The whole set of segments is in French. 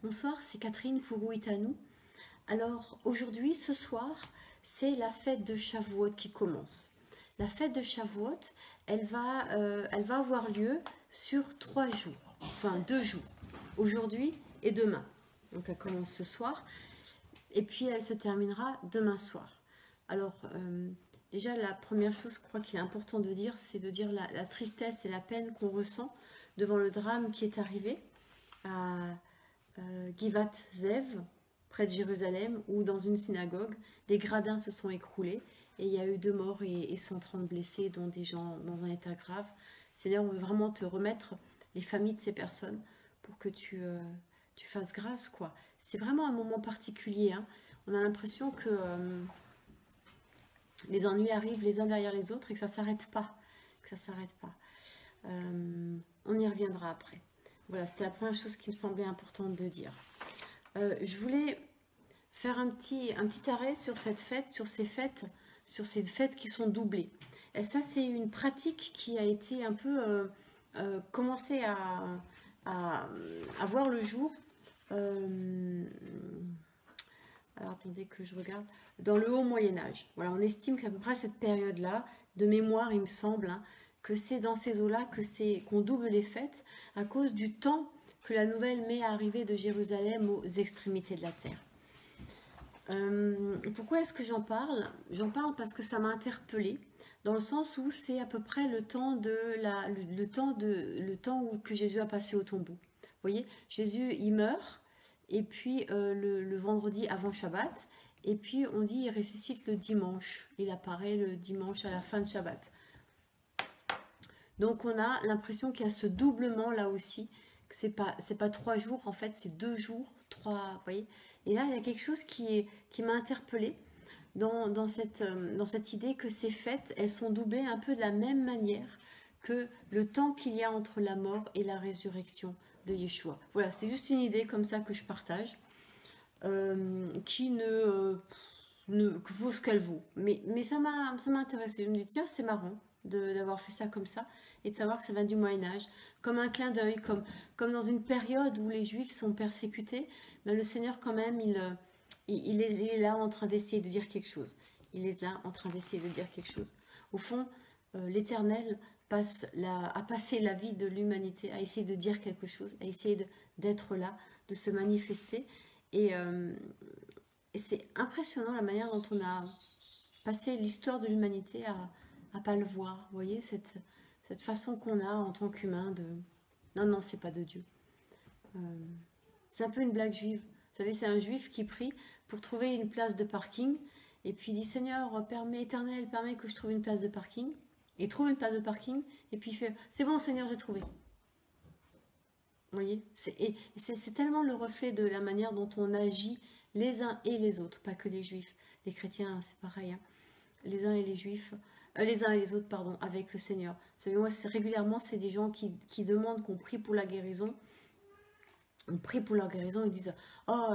Bonsoir, c'est Catherine pour Ouitanou. Alors aujourd'hui, ce soir, c'est la fête de Shavuot qui commence. La fête de Shavuot, elle va avoir lieu sur 3 jours, enfin 2 jours, aujourd'hui et demain. Donc elle commence ce soir et puis elle se terminera demain soir. Alors déjà la première chose, je crois qu'il est important de dire, c'est de dire la tristesse et la peine qu'on ressent devant le drame qui est arrivé à Givat Zev, près de Jérusalem, où dans une synagogue, des gradins se sont écroulés et il y a eu 2 morts et 130 blessés, dont des gens dans un état grave. Seigneur, on veut vraiment te remettre les familles de ces personnes pour que tu fasses grâce, quoi. C'est vraiment un moment particulier, hein. On a l'impression que les ennuis arrivent les uns derrière les autres et que ça s'arrête pas. On y reviendra après. Voilà, c'était la première chose qui me semblait importante de dire. Je voulais faire un petit arrêt sur cette fête, sur ces fêtes qui sont doublées. Et ça, c'est une pratique qui a été un peu commencé à voir le jour. Alors attendez que je regarde. Dans le haut Moyen-Âge. Voilà, on estime qu'à peu près à cette période-là, de mémoire, il me semble, hein, que c'est dans ces eaux-là qu'on double les fêtes à cause du temps que la nouvelle met à arriver de Jérusalem aux extrémités de la terre. Pourquoi est-ce que j'en parle? J'en parle parce que ça m'a interpellée, dans le sens où c'est à peu près le temps que Jésus a passé au tombeau. Vous voyez, Jésus, il meurt, et puis le vendredi avant Shabbat, et puis on dit il ressuscite le dimanche. Il apparaît le dimanche à la fin de Shabbat. Donc on a l'impression qu'il y a ce doublement là aussi, que c'est pas 3 jours, en fait c'est 2 jours, 3, vous voyez. Et là il y a quelque chose qui m'a interpellée dans cette idée que ces fêtes, elles sont doublées un peu de la même manière que le temps qu'il y a entre la mort et la résurrection de Yeshua. Voilà, c'est juste une idée comme ça que je partage, qui que vaut ce qu'elle vaut. Mais ça m'a intéressé. Je me dis, tiens, c'est marrant d'avoir fait ça comme ça, et de savoir que ça vient du Moyen-Âge, comme un clin d'œil, comme dans une période où les Juifs sont persécutés, mais le Seigneur quand même, il est là en train d'essayer de dire quelque chose. Il est là en train d'essayer de dire quelque chose. Au fond, l'Éternel a passé la vie de l'humanité à essayer de dire quelque chose, à essayer d'être là, de se manifester. Et c'est impressionnant la manière dont on a passé l'histoire de l'humanité à pas le voir. Vous voyez, cette façon qu'on a en tant qu'humain de... Non, c'est pas de Dieu. C'est un peu une blague juive. Vous savez, c'est un juif qui prie pour trouver une place de parking, et puis il dit, Seigneur, Éternel, permets que je trouve une place de parking. Il trouve une place de parking, et puis il fait, c'est bon Seigneur, j'ai trouvé. Vous voyez, c'est tellement le reflet de la manière dont on agit les uns et les autres, pas que les juifs. Les chrétiens, c'est pareil, hein. Les uns et les juifs, les uns et les autres, pardon, avec le Seigneur. Vous savez, moi, régulièrement, c'est des gens qui demandent qu'on prie pour la guérison. On prie pour leur guérison, ils disent, oh,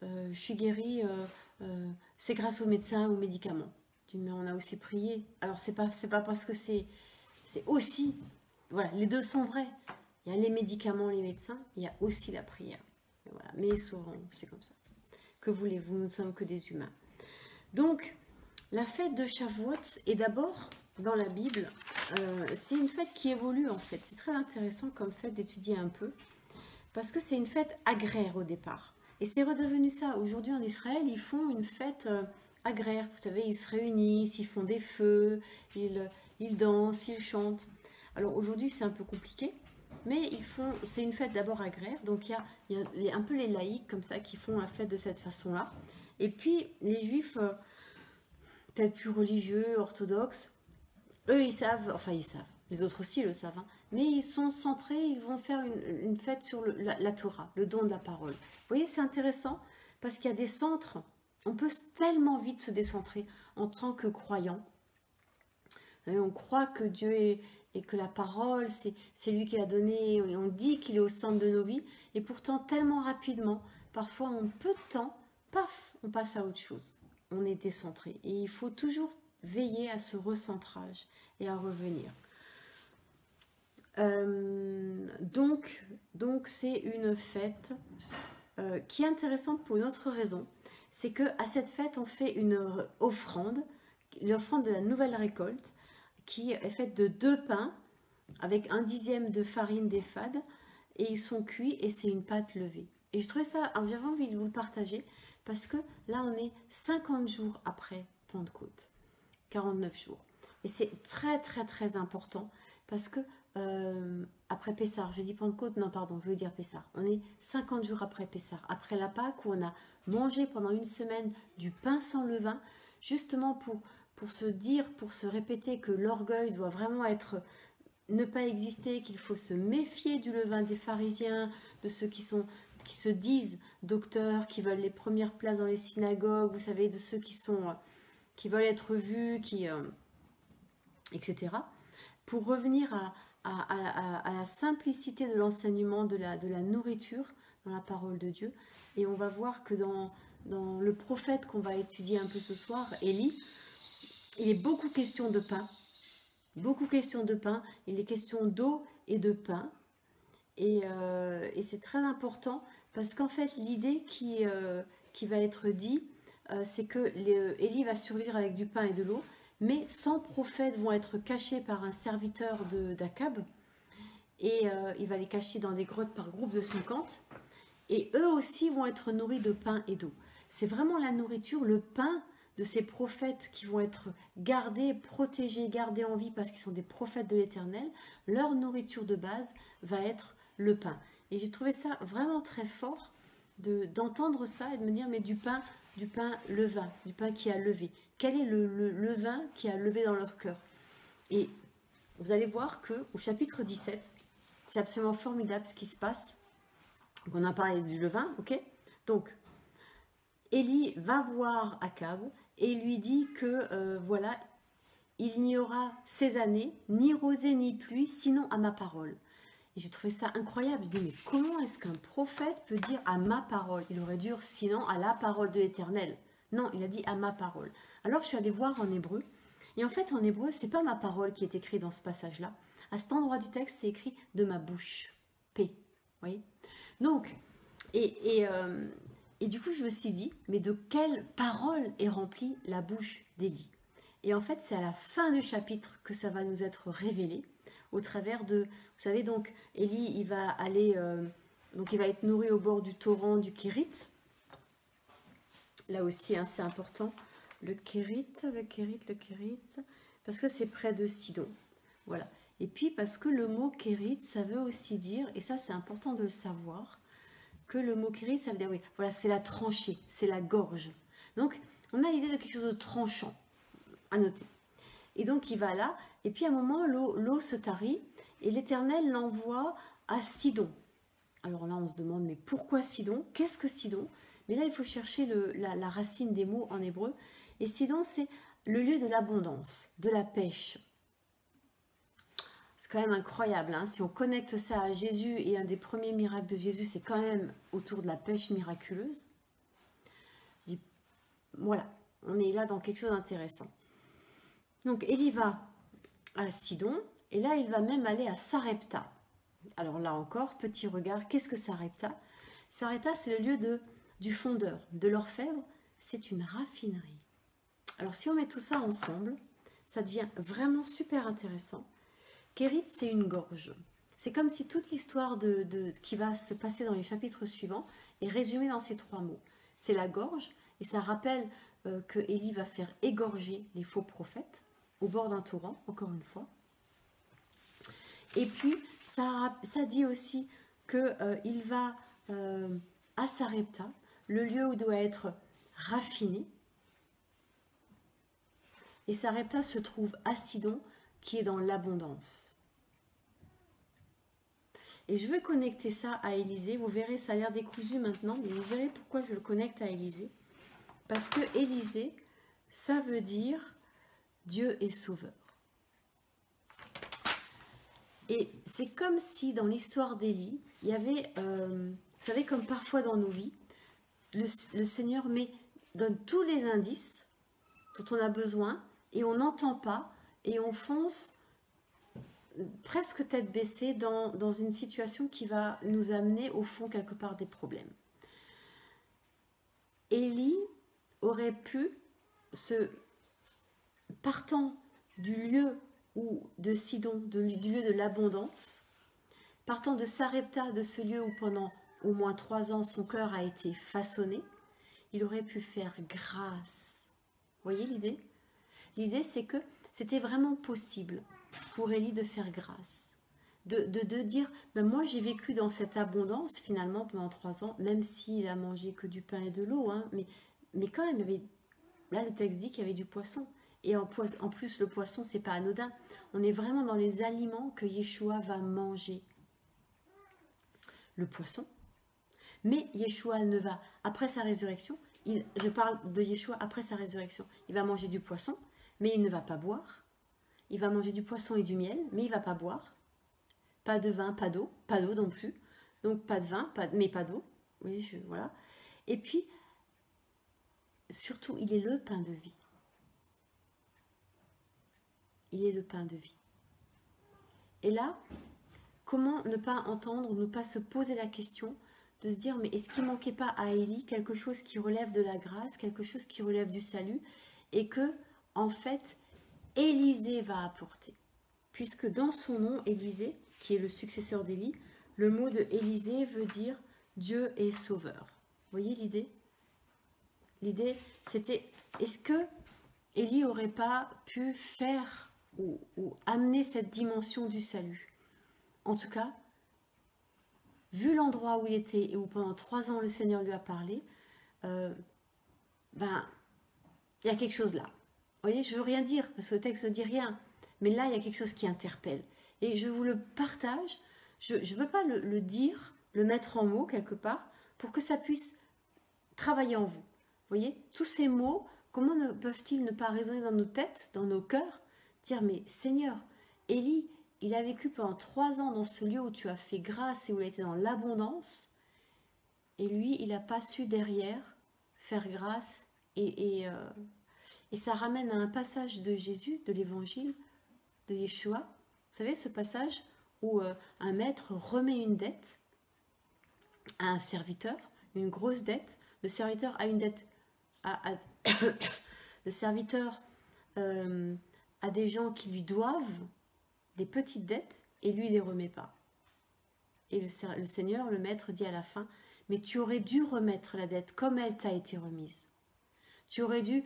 je suis guéri, c'est grâce aux médecins, aux médicaments. Je dis, mais on a aussi prié. Alors, c'est pas parce que c'est aussi, voilà, les deux sont vrais. Il y a les médicaments, les médecins, il y a aussi la prière. Et voilà. Mais souvent, c'est comme ça. Que voulez-vous, nous ne sommes que des humains. Donc, la fête de Shavuot est d'abord, dans la Bible, c'est une fête qui évolue en fait. C'est très intéressant comme fête d'étudier un peu, parce que c'est une fête agraire au départ. Et c'est redevenu ça. Aujourd'hui en Israël, ils font une fête agraire. Vous savez, ils se réunissent, ils font des feux, ils dansent, ils chantent. Alors aujourd'hui, c'est un peu compliqué, Mais ils font, c'est une fête d'abord agraire, donc il y a un peu les laïcs comme ça qui font la fête de cette façon-là. Et puis les juifs, peut-être plus religieux, orthodoxes, eux ils savent, enfin ils savent, les autres aussi le savent, hein, mais ils sont centrés, ils vont faire une fête sur la Torah, le don de la parole. Vous voyez, c'est intéressant parce qu'il y a des centres, on peut tellement vite se décentrer en tant que croyant. On croit que Dieu est, et que la parole, c'est lui qui l'a donné, et on dit qu'il est au centre de nos vies, et pourtant tellement rapidement, parfois en peu de temps, paf, on passe à autre chose. On est décentré. Et il faut toujours veiller à ce recentrage et à revenir. Donc c'est une fête qui est intéressante pour une autre raison. C'est qu'à cette fête, on fait une offrande, l'offrande de la nouvelle récolte, qui est faite de 2 pains avec 1/10 de farine d'éphad et ils sont cuits et c'est une pâte levée. Et je trouvais ça, j'avais envie de vous le partager parce que là on est 50 jours après Pentecôte, 49 jours. Et c'est très très très important parce que après Pessah, je dis Pentecôte, non pardon, je veux dire Pessah. On est 50 jours après Pessah, après la Pâque où on a mangé pendant une semaine du pain sans levain, justement pour se dire, pour se répéter que l'orgueil doit vraiment être, ne pas exister, qu'il faut se méfier du levain des pharisiens, de ceux qui se disent docteurs, qui veulent les premières places dans les synagogues, vous savez, de ceux qui veulent être vus, etc. Pour revenir à la simplicité de l'enseignement de la nourriture dans la parole de Dieu. Et on va voir que dans le prophète qu'on va étudier un peu ce soir, Élie, il est beaucoup question de pain. Beaucoup question de pain. Il est question d'eau et de pain. Et c'est très important parce qu'en fait, l'idée qui va être dit, c'est que Élie va survivre avec du pain et de l'eau, mais 100 prophètes vont être cachés par un serviteur d'Akab. Et il va les cacher dans des grottes par groupe de 50. Et eux aussi vont être nourris de pain et d'eau. C'est vraiment la nourriture, le pain de ces prophètes qui vont être gardés, protégés, gardés en vie parce qu'ils sont des prophètes de l'Éternel. Leur nourriture de base va être le pain. Et j'ai trouvé ça vraiment très fort d'entendre ça et de me dire, mais du pain levain, du pain qui a levé. Quel est le levain qui a levé dans leur cœur? Et vous allez voir qu'au chapitre 17, c'est absolument formidable ce qui se passe. Donc on a parlé du levain, ok? Donc, Élie va voir Akab et lui dit que voilà, il n'y aura ces années ni rosée ni pluie, sinon à ma parole. Et j'ai trouvé ça incroyable. Je dis, mais comment est-ce qu'un prophète peut dire à ma parole? Il aurait dû dire sinon à la parole de l'Éternel. Non, il a dit à ma parole. Alors je suis allée voir en hébreu. Et en fait, en hébreu, c'est pas ma parole qui est écrite dans ce passage-là. À cet endroit du texte, c'est écrit de ma bouche. P. Vous voyez? Donc, et du coup, je me suis dit, mais de quelle parole est remplie la bouche d'Élie? Et en fait, c'est à la fin du chapitre que ça va nous être révélé, au travers de, vous savez, donc, Élie, il va aller, donc il va être nourri au bord du torrent du Kérit. Là aussi, hein, c'est important. Le Kérit, parce que c'est près de Sidon. Voilà. Et puis, parce que le mot Kérit, ça veut aussi dire, et ça, c'est important de le savoir, que le mot kérit, ça veut dire, oui, voilà, c'est la tranchée, c'est la gorge. Donc, on a l'idée de quelque chose de tranchant, à noter. Et donc, il va là, et puis à un moment, l'eau se tarit, et l'Éternel l'envoie à Sidon. Alors là, on se demande, mais pourquoi Sidon? Qu'est-ce que Sidon? Mais là, il faut chercher la racine des mots en hébreu. Et Sidon, c'est le lieu de l'abondance, de la pêche. C'est quand même incroyable, hein. Si on connecte ça à Jésus, et un des premiers miracles de Jésus, c'est quand même autour de la pêche miraculeuse. Voilà, on est là dans quelque chose d'intéressant. Donc, Élie va à Sidon, et là, il va même aller à Sarepta. Alors là encore, petit regard, qu'est-ce que Sarepta? Sarepta, c'est le lieu du fondeur, de l'orfèvre, c'est une raffinerie. Alors, si on met tout ça ensemble, ça devient vraiment super intéressant. Kérit, c'est une gorge. C'est comme si toute l'histoire qui va se passer dans les chapitres suivants est résumée dans ces 3 mots. C'est la gorge, et ça rappelle que Élie va faire égorger les faux prophètes au bord d'un torrent, encore une fois. Et puis, ça dit aussi qu'il va à Sarepta, le lieu où doit être raffiné. Et Sarepta se trouve à Sidon, qui est dans l'abondance. Et je veux connecter ça à Élysée. Vous verrez, ça a l'air décousu maintenant, mais vous verrez pourquoi je le connecte à Élysée. Parce que Élysée, ça veut dire Dieu est sauveur. Et c'est comme si dans l'histoire d'Élie, il y avait, vous savez, comme parfois dans nos vies, le Seigneur donne tous les indices dont on a besoin et on n'entend pas et on fonce presque tête baissée dans une situation qui va nous amener au fond quelque part des problèmes. Élie aurait pu, partant du lieu de Sidon, du lieu de l'abondance, partant de Sarepta, de ce lieu où pendant au moins 3 ans son cœur a été façonné, il aurait pu faire grâce. Vous voyez l'idée? L'idée, c'est que c'était vraiment possible pour Élie de faire grâce. De dire, ben moi j'ai vécu dans cette abondance finalement pendant 3 ans, même s'il a mangé que du pain et de l'eau, hein, mais quand même, là le texte dit qu'il y avait du poisson. Et en plus, le poisson, c'est pas anodin. On est vraiment dans les aliments que Yeshua va manger. Le poisson. Mais Yeshua ne va, après sa résurrection, je parle de Yeshua après sa résurrection, il va manger du poisson, mais il ne va pas boire. Il va manger du poisson et du miel, mais il ne va pas boire. Pas de vin, pas d'eau non plus. Donc pas de vin, mais pas d'eau. Oui, voilà. Et puis, surtout, il est le pain de vie. Il est le pain de vie. Et là, comment ne pas entendre, ne pas se poser la question de se dire, mais est-ce qu'il ne manquait pas à Élie quelque chose qui relève de la grâce, quelque chose qui relève du salut, et que, en fait, Élisée va apporter. Puisque dans son nom, Élisée, qui est le successeur d'Élie, le mot de Élisée veut dire Dieu est sauveur. Vous voyez l'idée? L'idée, c'était, est-ce que Élie n'aurait pas pu faire ou amener cette dimension du salut? En tout cas, vu l'endroit où il était et où pendant 3 ans le Seigneur lui a parlé, il y a quelque chose là. Vous voyez, je ne veux rien dire parce que le texte ne dit rien, mais là il y a quelque chose qui interpelle. Et je vous le partage, je ne veux pas le dire, le mettre en mots quelque part, pour que ça puisse travailler en vous. Vous voyez, tous ces mots, comment peuvent-ils ne pas résonner dans nos têtes, dans nos cœurs, dire, mais Seigneur, Élie, il a vécu pendant 3 ans dans ce lieu où tu as fait grâce et où il a été dans l'abondance, et lui, il n'a pas su derrière faire grâce, et ça ramène à un passage de Jésus, de l'évangile, de Yeshua. Vous savez, ce passage où un maître remet une dette à un serviteur, une grosse dette. Le serviteur a une dette, le serviteur a des gens qui lui doivent des petites dettes et lui, il ne les remet pas. Et le Seigneur, le maître, dit à la fin, mais tu aurais dû remettre la dette comme elle t'a été remise. Tu aurais dû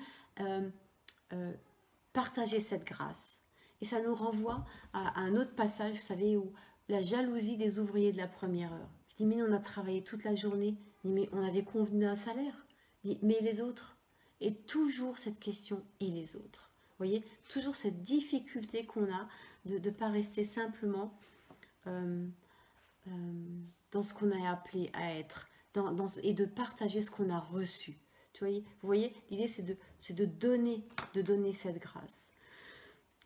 partager cette grâce. Et ça nous renvoie à un autre passage, vous savez, où la jalousie des ouvriers de la première heure. Je dis, mais on a travaillé toute la journée, mais on avait convenu un salaire. Je dis, mais les autres? Et toujours cette question, et les autres? Vous voyez, toujours cette difficulté qu'on a de ne pas rester simplement dans ce qu'on a appelé à être, et de partager ce qu'on a reçu. Vous voyez, l'idée c'est de donner cette grâce.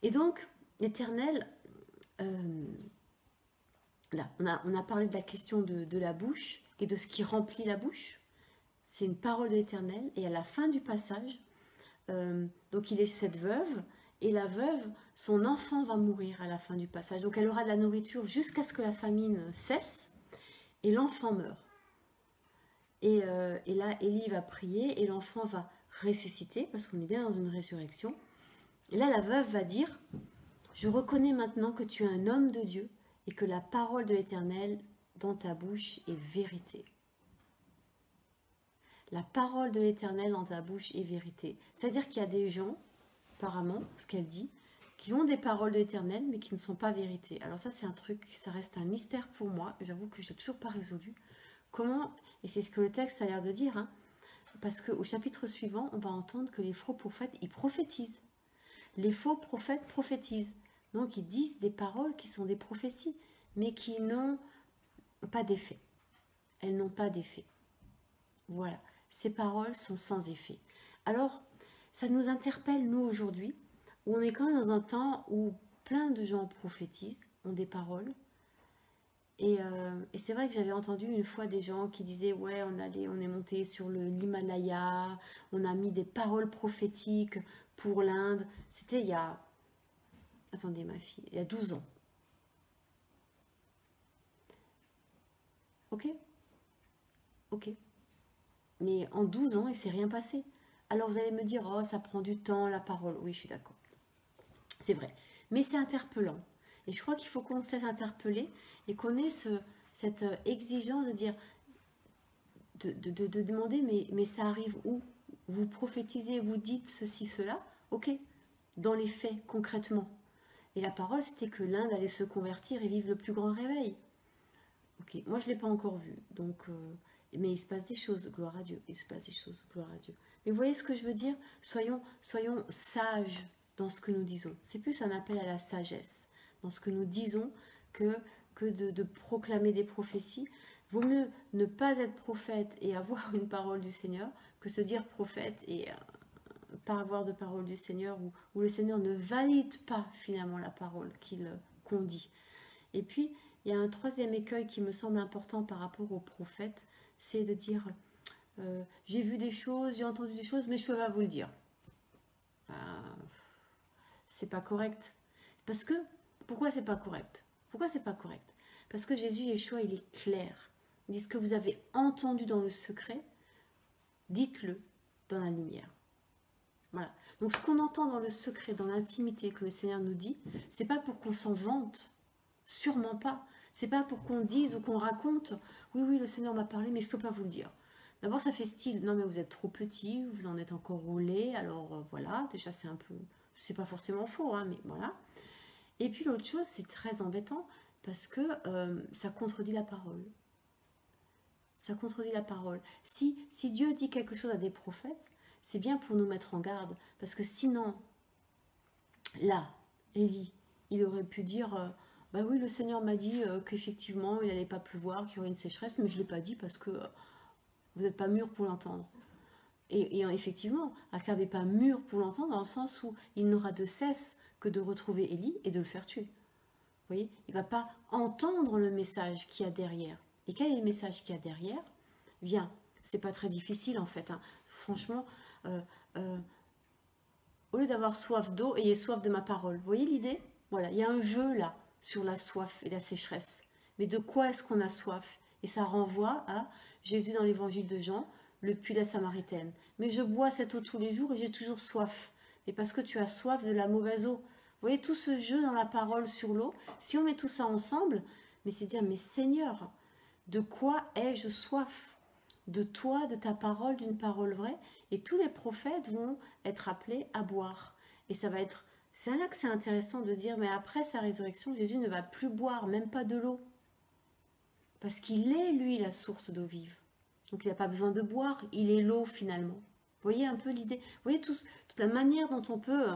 Et donc, l'Éternel, là, on a parlé de la question de la bouche et de ce qui remplit la bouche. C'est une parole de l'Éternel. Et à la fin du passage, donc il est cette veuve, et la veuve, son enfant va mourir à la fin du passage. Donc elle aura de la nourriture jusqu'à ce que la famine cesse, et l'enfant meurt. Et là, Élie va prier, et l'enfant va ressusciter, parce qu'on est bien dans une résurrection. Et là, la veuve va dire, je reconnais maintenant que tu es un homme de Dieu et que la parole de l'Éternel dans ta bouche est vérité. La parole de l'Éternel dans ta bouche est vérité. C'est-à-dire qu'il y a des gens, apparemment, ce qu'elle dit, qui ont des paroles de l'Éternel, mais qui ne sont pas vérité. Alors ça, c'est un truc, ça reste un mystère pour moi. J'avoue que je n'ai toujours pas résolu. Comment, et c'est ce que le texte a l'air de dire, hein, parce qu'au chapitre suivant, on va entendre que les faux prophètes, ils prophétisent. Les faux prophètes prophétisent. Donc, ils disent des paroles qui sont des prophéties, mais qui n'ont pas d'effet. Elles n'ont pas d'effet. Voilà. Ces paroles sont sans effet. Alors, ça nous interpelle, nous, aujourd'hui, où on est quand même dans un temps où plein de gens prophétisent, ont des paroles. Et c'est vrai que j'avais entendu une fois des gens qui disaient ouais, on est monté sur l'Himalaya, on a mis des paroles prophétiques pour l'Inde. C'était il y a, attendez ma fille, il y a 12 ans. Ok, ok. Mais en 12 ans, il ne s'est rien passé. Alors vous allez me dire, oh, ça prend du temps, la parole. Oui, je suis d'accord. C'est vrai. Mais c'est interpellant. Et je crois qu'il faut qu'on s'est interpellé et qu'on ait cette exigence de dire, de demander, mais ça arrive où? Vous prophétisez, vous dites ceci, cela. Ok, dans les faits, concrètement. Et la parole, c'était que l'Inde allait se convertir et vivre le plus grand réveil. Ok, moi je ne l'ai pas encore vu, donc, mais il se passe des choses, gloire à Dieu, il se passe des choses, gloire à Dieu. Mais vous voyez ce que je veux dire? Soyons sages dans ce que nous disons. C'est plus un appel à la sagesse dans ce que nous disons que de proclamer des prophéties. Vaut mieux ne pas être prophète et avoir une parole du Seigneur que se dire prophète et pas avoir de parole du Seigneur, où le Seigneur ne valide pas finalement la parole qu'on dit. Et puis, il y a un troisième écueil qui me semble important par rapport aux prophètes, c'est de dire j'ai vu des choses, j'ai entendu des choses, mais je ne peux pas vous le dire. C'est pas correct. Parce que, pourquoi c'est pas correct? Pourquoi c'est pas correct? Parce que Jésus Yeshua, il est clair. Il dit ce que vous avez entendu dans le secret, dites-le dans la lumière. Voilà. Donc ce qu'on entend dans le secret, dans l'intimité que le Seigneur nous dit, c'est pas pour qu'on s'en vante, sûrement pas. C'est pas pour qu'on dise ou qu'on raconte, oui, le Seigneur m'a parlé, mais je peux pas vous le dire. D'abord, ça fait style, non mais vous êtes trop petit, vous en êtes encore roulé, alors voilà, déjà c'est un peu, c'est pas forcément faux, hein, mais voilà. Et puis l'autre chose, c'est très embêtant, parce que ça contredit la parole. Ça contredit la parole. Si Dieu dit quelque chose à des prophètes, c'est bien pour nous mettre en garde, parce que sinon, là, Élie, il aurait pu dire, bah oui, le Seigneur m'a dit qu'effectivement, il n'allait pas pleuvoir, qu'il y aurait une sécheresse, mais je ne l'ai pas dit parce que vous n'êtes pas mûr pour l'entendre. Et effectivement, Akab n'est pas mûr pour l'entendre, dans le sens où il n'aura de cesse que de retrouver Élie et de le faire tuer. Vous voyez, il ne va pas entendre le message qu'il y a derrière. Et quel est le message qu'il y a derrière? Bien, c'est pas très difficile en fait. Hein. Franchement, au lieu d'avoir soif d'eau, ayez soif de ma parole. Vous voyez l'idée? Voilà, il y a un jeu là sur la soif et la sécheresse. Mais de quoi est-ce qu'on a soif? Et ça renvoie à Jésus dans l'évangile de Jean, le puits de la Samaritaine. Mais je bois cette eau tous les jours et j'ai toujours soif. Et parce que tu as soif de la mauvaise eau. Vous voyez tout ce jeu dans la parole sur l'eau. Si on met tout ça ensemble, mais c'est dire, mais Seigneur, de quoi ai-je soif? De toi, de ta parole, d'une parole vraie. Et tous les prophètes vont être appelés à boire. Et ça va être, c'est là que c'est intéressant de dire, mais après sa résurrection, Jésus ne va plus boire, même pas de l'eau. Parce qu'il est, lui, la source d'eau vive. Donc il n'a pas besoin de boire, il est l'eau finalement. Vous voyez un peu l'idée? Vous voyez toute la manière dont on peut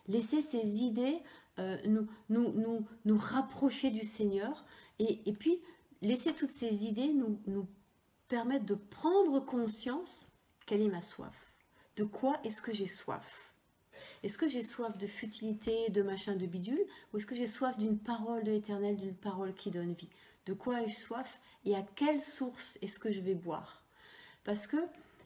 laisser ces idées nous rapprocher du Seigneur et puis laisser toutes ces idées nous permettre de prendre conscience quelle est ma soif. De quoi est-ce que j'ai soif? Est-ce que j'ai soif de futilité, de machin, de bidule? Ou est-ce que j'ai soif d'une parole de l'Éternel, d'une parole qui donne vie? De quoi ai-je soif? Et à quelle source est-ce que je vais boire? Parce que,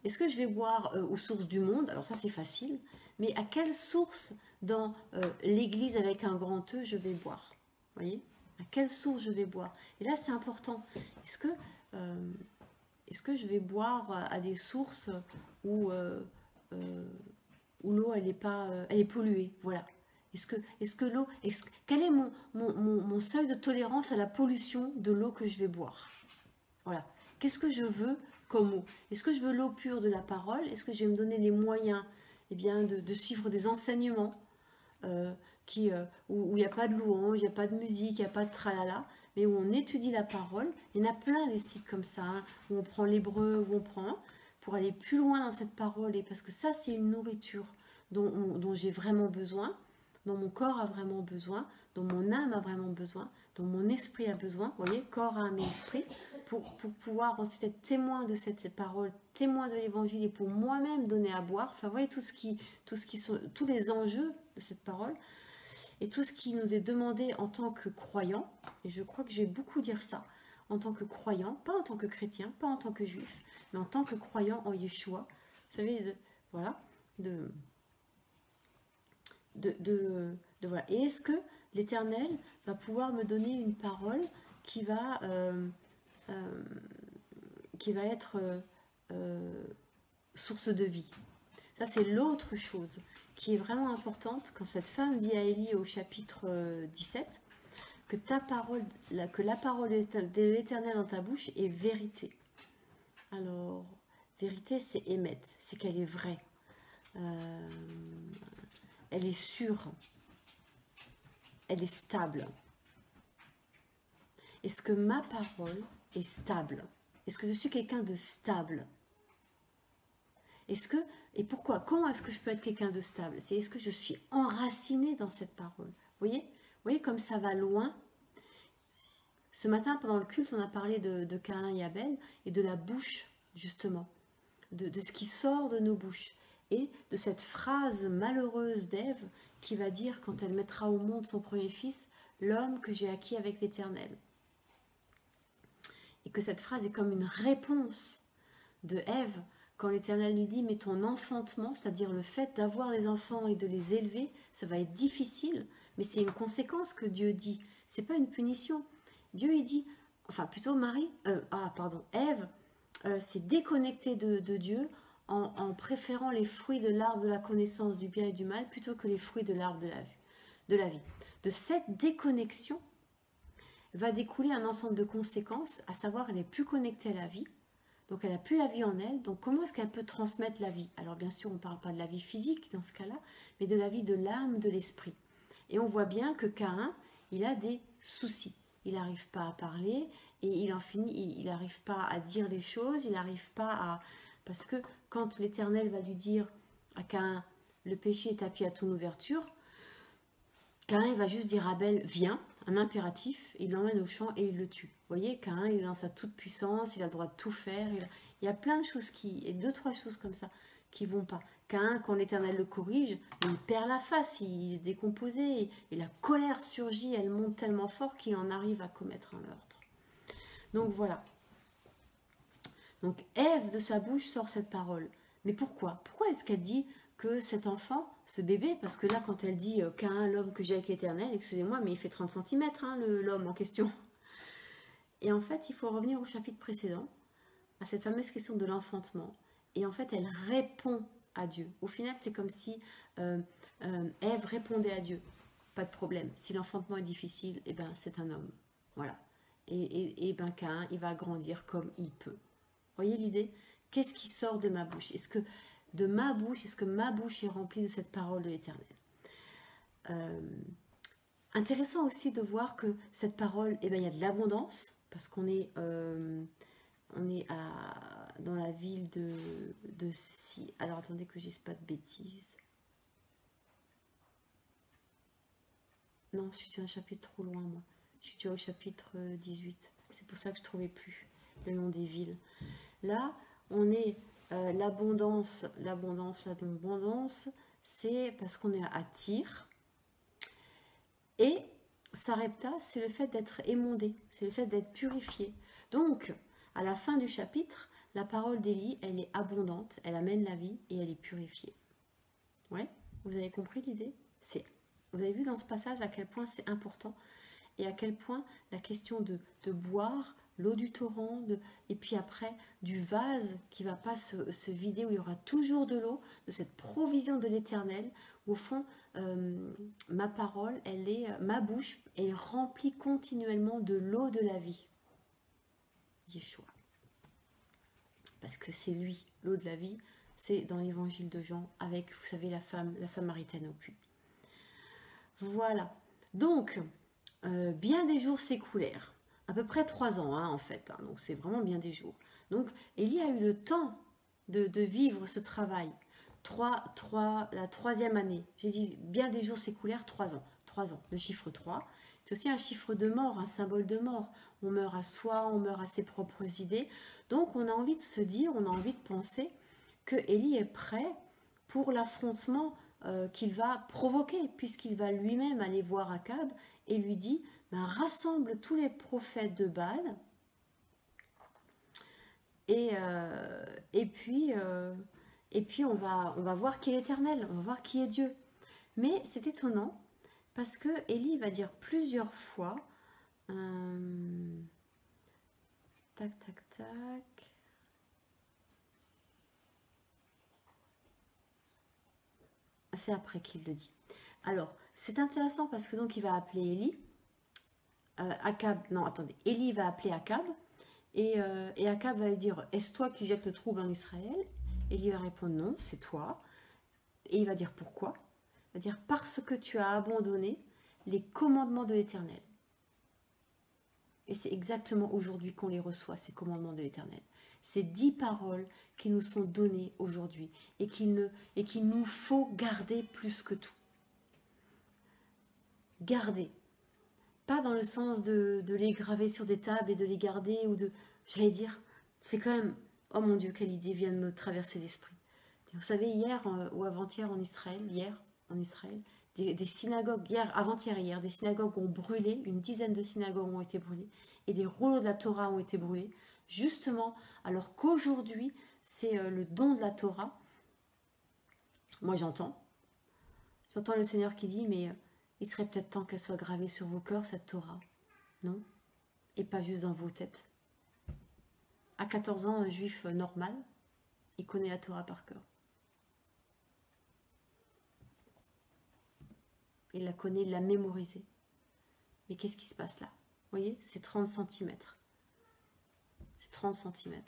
est-ce que je vais boire aux sources du monde? Alors ça c'est facile. Mais à quelle source dans l'église avec un grand E je vais boire? Vous voyez? À quelle source je vais boire? Et là c'est important. Est-ce que je vais boire à des sources où l'eau elle est polluée? Voilà. Est-ce que l'eau, quel est mon seuil de tolérance à la pollution de l'eau que je vais boire? Voilà. Qu'est-ce que je veux comme eau? Est-ce que je veux l'eau pure de la parole? Est-ce que je vais me donner les moyens, eh bien, de suivre des enseignements où il n'y a pas de louange, il n'y a pas de musique, il n'y a pas de tralala, mais où on étudie la parole. Il y en a plein des sites comme ça, hein, où on prend l'hébreu, où on prend pour aller plus loin dans cette parole, et parce que ça, c'est une nourriture dont j'ai vraiment besoin, dont mon corps a vraiment besoin, dont mon âme a vraiment besoin, dont mon esprit a besoin, vous voyez, corps, âme et esprit, pour pouvoir ensuite être témoin de cette parole, témoin de l'évangile, et pour moi-même donner à boire. Enfin, vous voyez, tous les enjeux de cette parole, et tout ce qui nous est demandé en tant que croyants, et je crois que je vais beaucoup dire ça, en tant que croyant, pas en tant que chrétien, pas en tant que juif, mais en tant que croyant en Yeshua, vous savez, voilà, voilà. Et est-ce que l'Éternel va pouvoir me donner une parole qui va être source de vie? Ça, c'est l'autre chose qui est vraiment importante quand cette femme dit à Élie au chapitre 17 que que la parole de l'Éternel dans ta bouche est vérité. Alors, vérité, c'est émettre, c'est qu'elle est vraie. Elle est sûre. Elle est stable. Est-ce que ma parole est stable? Est-ce que je suis quelqu'un de stable? Et pourquoi? Comment est-ce que je peux être quelqu'un de stable? C'est est-ce que je suis enracinée dans cette parole? Vous voyez comme ça va loin. Ce matin, pendant le culte, on a parlé de Caïn et Abel et de la bouche, justement, de ce qui sort de nos bouches. Et de cette phrase malheureuse d'Ève qui va dire, quand elle mettra au monde son premier fils, l'homme que j'ai acquis avec l'Éternel. Et que cette phrase est comme une réponse de Ève quand l'Éternel lui dit, mais ton enfantement, c'est-à-dire le fait d'avoir des enfants et de les élever, ça va être difficile, mais c'est une conséquence que Dieu dit. C'est pas une punition. Dieu, il dit, enfin plutôt Ève s'est déconnectée de Dieu en préférant les fruits de l'arbre de la connaissance du bien et du mal plutôt que les fruits de l'arbre de la vie. De cette déconnexion va découler un ensemble de conséquences, à savoir elle n'est plus connectée à la vie, donc elle n'a plus la vie en elle, donc comment est-ce qu'elle peut transmettre la vie? Alors bien sûr on ne parle pas de la vie physique dans ce cas-là, mais de la vie de l'âme, de l'esprit. Et on voit bien que Caïn, il a des soucis. Il n'arrive pas à parler, et il n'arrive pas à dire les choses, il n'arrive pas à... Parce que quand l'Éternel va lui dire à Caïn, le péché est tapis à ton ouverture, Caïn va juste dire à Abel, viens, un impératif, il l'emmène au champ et il le tue. Vous voyez, Caïn, il est dans sa toute puissance, il a le droit de tout faire. Il y a plein de choses et deux, trois choses comme ça, qui vont pas. Caïn, quand l'Éternel le corrige, il perd la face, il est décomposé, et la colère surgit, elle monte tellement fort qu'il en arrive à commettre un meurtre. Donc voilà. Donc Ève, de sa bouche, sort cette parole. Mais pourquoi? Pourquoi est-ce qu'elle dit que cet enfant, ce bébé, parce que là, quand elle dit Caïn, l'homme que j'ai avec l'Éternel, excusez-moi, mais il fait 30 cm, hein, l'homme en question. Et en fait, il faut revenir au chapitre précédent, à cette fameuse question de l'enfantement. Et en fait, elle répond à Dieu. Au final, c'est comme si Ève répondait à Dieu. Pas de problème. Si l'enfantement est difficile, eh ben, c'est un homme. Voilà. Et ben, Caïn, il va grandir comme il peut. Voyez l'idée? Qu'est-ce qui sort de ma bouche? Est-ce que ma bouche est remplie de cette parole de l'Éternel? Intéressant aussi de voir que cette parole, eh ben, il y a de l'abondance, parce qu'on est, dans la ville de Si. Alors attendez que je dise pas de bêtises. Non, je suis un chapitre trop loin, moi. Je suis déjà au chapitre 18. C'est pour ça que je ne trouvais plus le nom des villes. Là, on est l'abondance, c'est parce qu'on est à Tyr. Et Sarepta, c'est le fait d'être émondé, c'est le fait d'être purifié. Donc, à la fin du chapitre, la parole d'Élie, elle est abondante, elle amène la vie et elle est purifiée. Ouais, vous avez compris l'idée? Vous avez vu dans ce passage à quel point c'est important et à quel point la question de boire l'eau du torrent, et puis après du vase qui ne va pas se vider, où il y aura toujours de l'eau, de cette provision de l'Éternel, où au fond, ma parole, ma bouche est remplie continuellement de l'eau de la vie. Yeshua. Parce que c'est lui, l'eau de la vie, c'est dans l'évangile de Jean, avec, vous savez, la femme, la Samaritaine au puits. Voilà. Donc, bien des jours s'écoulèrent. À peu près 3 ans, hein, en fait. Hein, donc, c'est vraiment bien des jours. Donc, Élie a eu le temps de vivre ce travail. La troisième année. J'ai dit bien des jours s'écoulèrent, 3 ans. 3 ans. Le chiffre 3. C'est aussi un chiffre de mort, un symbole de mort. On meurt à soi, on meurt à ses propres idées. Donc, on a envie de se dire, on a envie de penser que Élie est prêt pour l'affrontement qu'il va provoquer, puisqu'il va lui-même aller voir Akab et lui dit, ben, rassemble tous les prophètes de Baal et, euh, et puis, euh, et puis on va voir qui est l'Éternel, on va voir qui est Dieu. Mais c'est étonnant parce que Élie va dire plusieurs fois, tac tac tac, c'est après qu'il le dit. Alors c'est intéressant parce que donc il va appeler Élie, Akab, non attendez, Élie va appeler Akab. Et Akab va lui dire, est-ce toi qui jettes le trouble en Israël? Élie va répondre, non, c'est toi. Et il va dire, pourquoi? Il va dire, parce que tu as abandonné les commandements de l'Éternel. Et c'est exactement aujourd'hui qu'on les reçoit, ces commandements de l'Éternel. Ces 10 paroles qui nous sont données aujourd'hui et qu'il nous faut garder plus que tout. Garder. Pas dans le sens de les graver sur des tables et de les garder ou de... J'allais dire, c'est quand même... Oh mon Dieu, quelle idée vient de me traverser l'esprit. Vous savez, hier ou avant-hier en Israël, des synagogues, avant-hier, des synagogues ont brûlé, une dizaine de synagogues ont été brûlées, et des rouleaux de la Torah ont été brûlés, justement, alors qu'aujourd'hui, c'est le don de la Torah. Moi, j'entends le Seigneur qui dit, mais il serait peut-être temps qu'elle soit gravée sur vos cœurs, cette Torah, non? Et pas juste dans vos têtes. À 14 ans, un juif normal, il connaît la Torah par cœur. Il la connaît, il l'a mémorisée. Mais qu'est-ce qui se passe là? Vous voyez, c'est 30 cm. C'est 30 cm.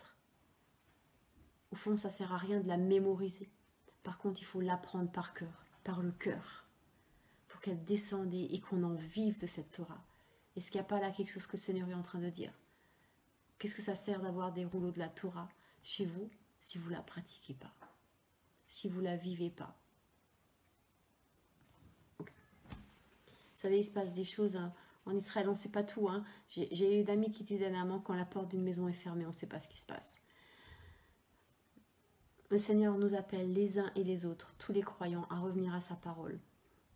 Au fond, ça ne sert à rien de la mémoriser. Par contre, il faut l'apprendre par cœur, par le cœur, pour qu'elle descende et qu'on en vive de cette Torah. Est-ce qu'il n'y a pas là quelque chose que le Seigneur est en train de dire? Qu'est-ce que ça sert d'avoir des rouleaux de la Torah chez vous si vous ne la pratiquez pas, si vous ne la vivez pas? Okay. Vous savez, il se passe des choses en Israël, on ne sait pas tout. Hein. J'ai eu d'amis qui disaient dernièrement, quand la porte d'une maison est fermée, on ne sait pas ce qui se passe. Le Seigneur nous appelle les uns et les autres, tous les croyants, à revenir à sa parole.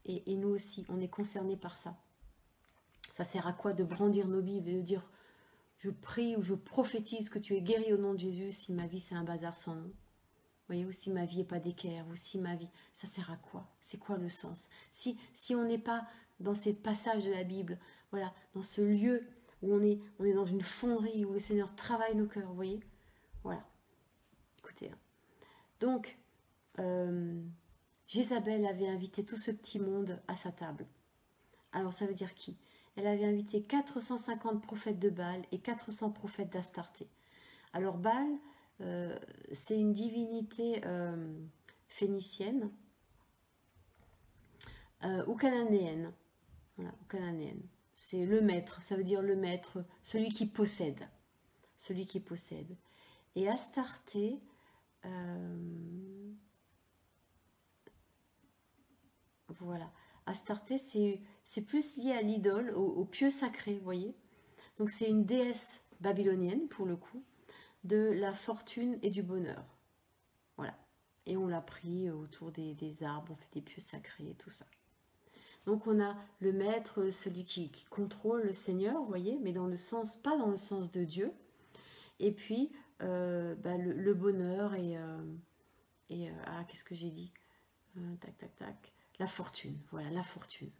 Et nous aussi, on est concernés par ça. Ça sert à quoi de brandir nos Bibles et de dire je prie ou je prophétise que tu es guéri au nom de Jésus si ma vie c'est un bazar sans nom? Vous voyez, ou si ma vie n'est pas d'équerre, ou si ma vie... Ça sert à quoi? C'est quoi le sens? Si on n'est pas dans ces passages de la Bible, voilà, dans ce lieu où on est dans une fonderie, où le Seigneur travaille nos cœurs, vous voyez? Voilà. Écoutez. Donc, Jézabel avait invité tout ce petit monde à sa table. Alors, ça veut dire qui? Elle avait invité 450 prophètes de Baal et 400 prophètes d'Astarté. Alors, Baal, c'est une divinité phénicienne ou cananéenne. Voilà, ou cananéenne. C'est le maître, ça veut dire le maître, celui qui possède. Celui qui possède. Et Astarté, voilà. Astarté, c'est plus lié à l'idole, au pieu sacré, vous voyez. Donc c'est une déesse babylonienne, pour le coup, de la fortune et du bonheur. Voilà. Et on l'a pris autour des arbres, on fait des pieux sacrés et tout ça. Donc on a le maître, celui qui contrôle le Seigneur, vous voyez, mais dans le sens, pas dans le sens de Dieu. Et puis le bonheur et qu'est-ce que j'ai dit? Tac, tac, tac. La fortune, voilà, la fortune.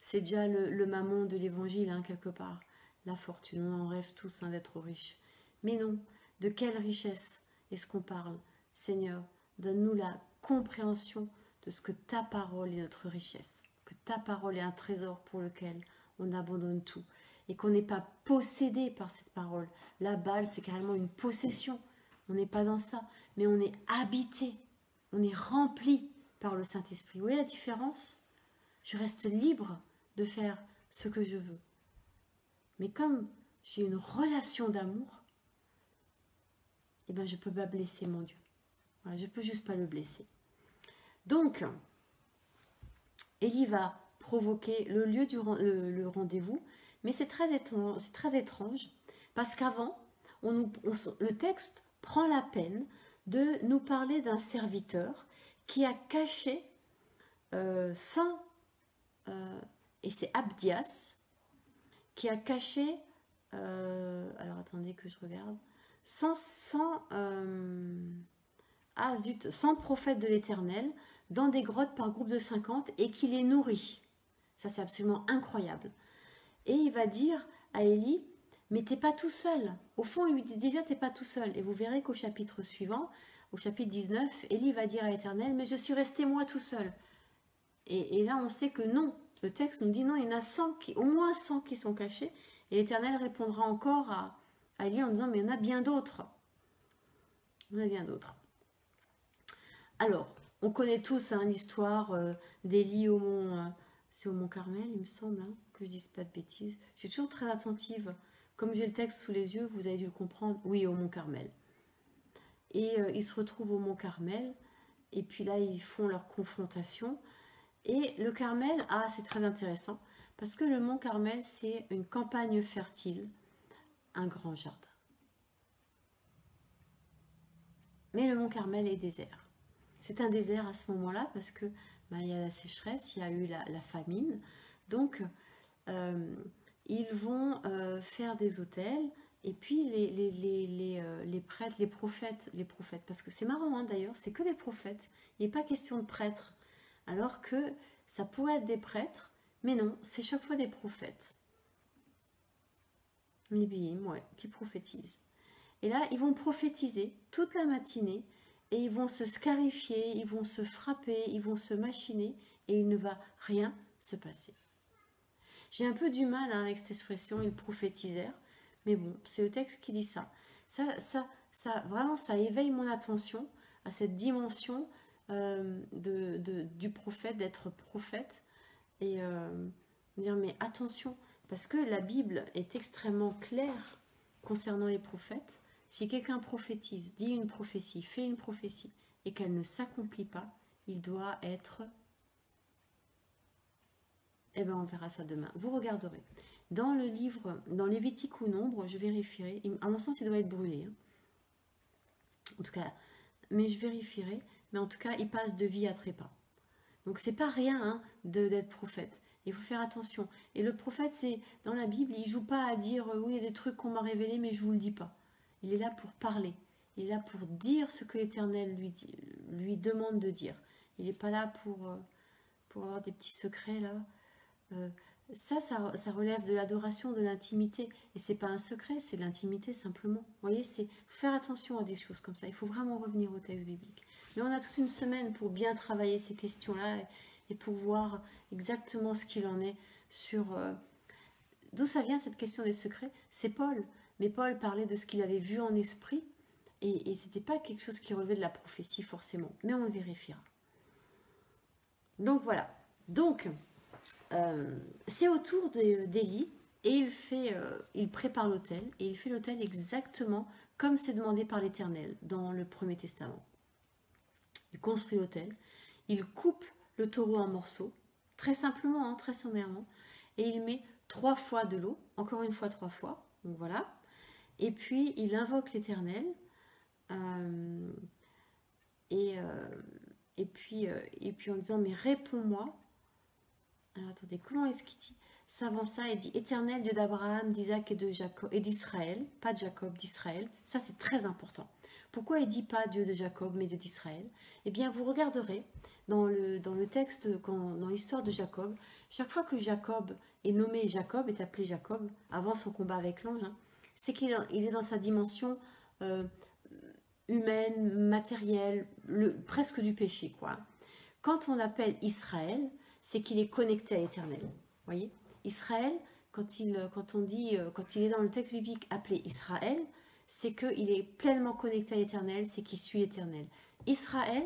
C'est déjà le mammon de l'évangile, hein, quelque part. La fortune, on en rêve tous, hein, d'être riches. Mais non, de quelle richesse est-ce qu'on parle? Seigneur, donne-nous la compréhension de ce que ta parole est notre richesse. Que ta parole est un trésor pour lequel on abandonne tout. Et qu'on n'est pas possédé par cette parole. La balle, c'est carrément une possession. On n'est pas dans ça. Mais on est habité. On est rempli par le Saint-Esprit. Vous voyez la différence? Je reste libre de faire ce que je veux. Mais comme j'ai une relation d'amour, eh ben je ne peux pas blesser mon Dieu. Voilà, je ne peux juste pas le blesser. Donc, Élie va provoquer le lieu du le rendez-vous, mais c'est très étrange parce qu'avant, le texte prend la peine de nous parler d'un serviteur qui a caché et c'est Abdias, qui a caché, alors attendez que je regarde, 100 prophètes de l'Éternel dans des grottes par groupe de 50 et qui les nourrit. Ça, c'est absolument incroyable. Et il va dire à Élie, mais t'es pas tout seul. Au fond, il lui dit déjà, t'es pas tout seul. Et vous verrez qu'au chapitre suivant, au chapitre 19, Élie va dire à l'Éternel, mais je suis resté moi tout seul. Et là, on sait que non. Le texte nous dit non, il y en a 100 au moins 100 qui sont cachés. Et l'Éternel répondra encore à Élie en disant, mais il y en a bien d'autres. Il y en a bien d'autres. Alors, on connaît tous l'histoire d'Élie au mont, c'est au mont Carmel, il me semble, hein, que je dise pas de bêtises. Je suis toujours très attentive. Comme j'ai le texte sous les yeux, vous avez dû le comprendre. Oui, au mont Carmel. Et ils se retrouvent au mont Carmel. Et puis là, ils font leur confrontation. Et le Carmel, c'est très intéressant. Parce que le mont Carmel, c'est une campagne fertile, un grand jardin. Mais le mont Carmel est désert. C'est un désert à ce moment-là parce que il y a la sécheresse, il y a eu la famine. Donc, ils vont faire des autels. Et puis, les prêtres, les prophètes, parce que c'est marrant hein, d'ailleurs, c'est que des prophètes. Il n'est pas question de prêtres. Alors que ça pourrait être des prêtres, mais non, c'est chaque fois des prophètes. Mibim, ouais, qui prophétisent. Et là, ils vont prophétiser toute la matinée et ils vont se scarifier, ils vont se frapper, ils vont se machiner et il ne va rien se passer. J'ai un peu du mal hein, avec cette expression, ils prophétisèrent, mais bon, c'est le texte qui dit ça. Vraiment, ça éveille mon attention à cette dimension du prophète, d'être prophète et dire mais attention, parce que la Bible est extrêmement claire concernant les prophètes. Si quelqu'un prophétise, dit une prophétie, fait une prophétie et qu'elle ne s'accomplit pas, il doit être... Eh bien, on verra ça demain. Vous regarderez. Dans le livre, dans Lévitique ou Nombre, je vérifierai. À mon sens, il doit être brûlé. Hein. En tout cas, mais je vérifierai. Mais en tout cas, il passe de vie à trépas. Donc, c'est pas rien hein, d'être prophète. Il faut faire attention. Et le prophète, c'est dans la Bible, il joue pas à dire oui, il y a des trucs qu'on m'a révélés, mais je vous le dis pas. Il est là pour parler. Il est là pour dire ce que l'Éternel lui demande de dire. Il n'est pas là pour avoir des petits secrets là. Ça relève de l'adoration, de l'intimité. Et c'est pas un secret, c'est de l'intimité simplement. Vous voyez, c'est faire attention à des choses comme ça. Il faut vraiment revenir au texte biblique. Mais on a toute une semaine pour bien travailler ces questions-là et pour voir exactement ce qu'il en est sur... D'où ça vient cette question des secrets? C'est Paul. Mais Paul parlait de ce qu'il avait vu en esprit. Et ce n'était pas quelque chose qui relevait de la prophétie forcément. Mais on le vérifiera. Donc voilà. Donc... c'est au tour d'Élie et il prépare l'autel et il fait l'autel exactement comme c'est demandé par l'Éternel dans le Premier Testament. Il construit l'autel, il coupe le taureau en morceaux, très simplement, hein, très sommairement, et il met 3 fois de l'eau, encore une fois 3 fois, donc voilà. Et puis il invoque l'Éternel et puis en disant mais réponds-moi. Alors attendez, comment est-ce qu'il dit? S'avança et dit Éternel Dieu d'Abraham, d'Isaac et de Jacob et d'Israël, pas de Jacob, d'Israël. Ça c'est très important. Pourquoi il dit pas Dieu de Jacob mais Dieu d'Israël? Eh bien vous regarderez dans le texte, dans l'histoire de Jacob, chaque fois que Jacob est nommé Jacob, est appelé Jacob, avant son combat avec l'ange, hein, c'est qu'il est dans sa dimension humaine, matérielle, presque du péché, quoi. Quand on l'appelle Israël, c'est qu'il est connecté à l'Éternel. Voyez, Israël, quand il est dans le texte biblique appelé Israël, c'est qu'il est pleinement connecté à l'Éternel, c'est qu'il suit l'Éternel. Israël,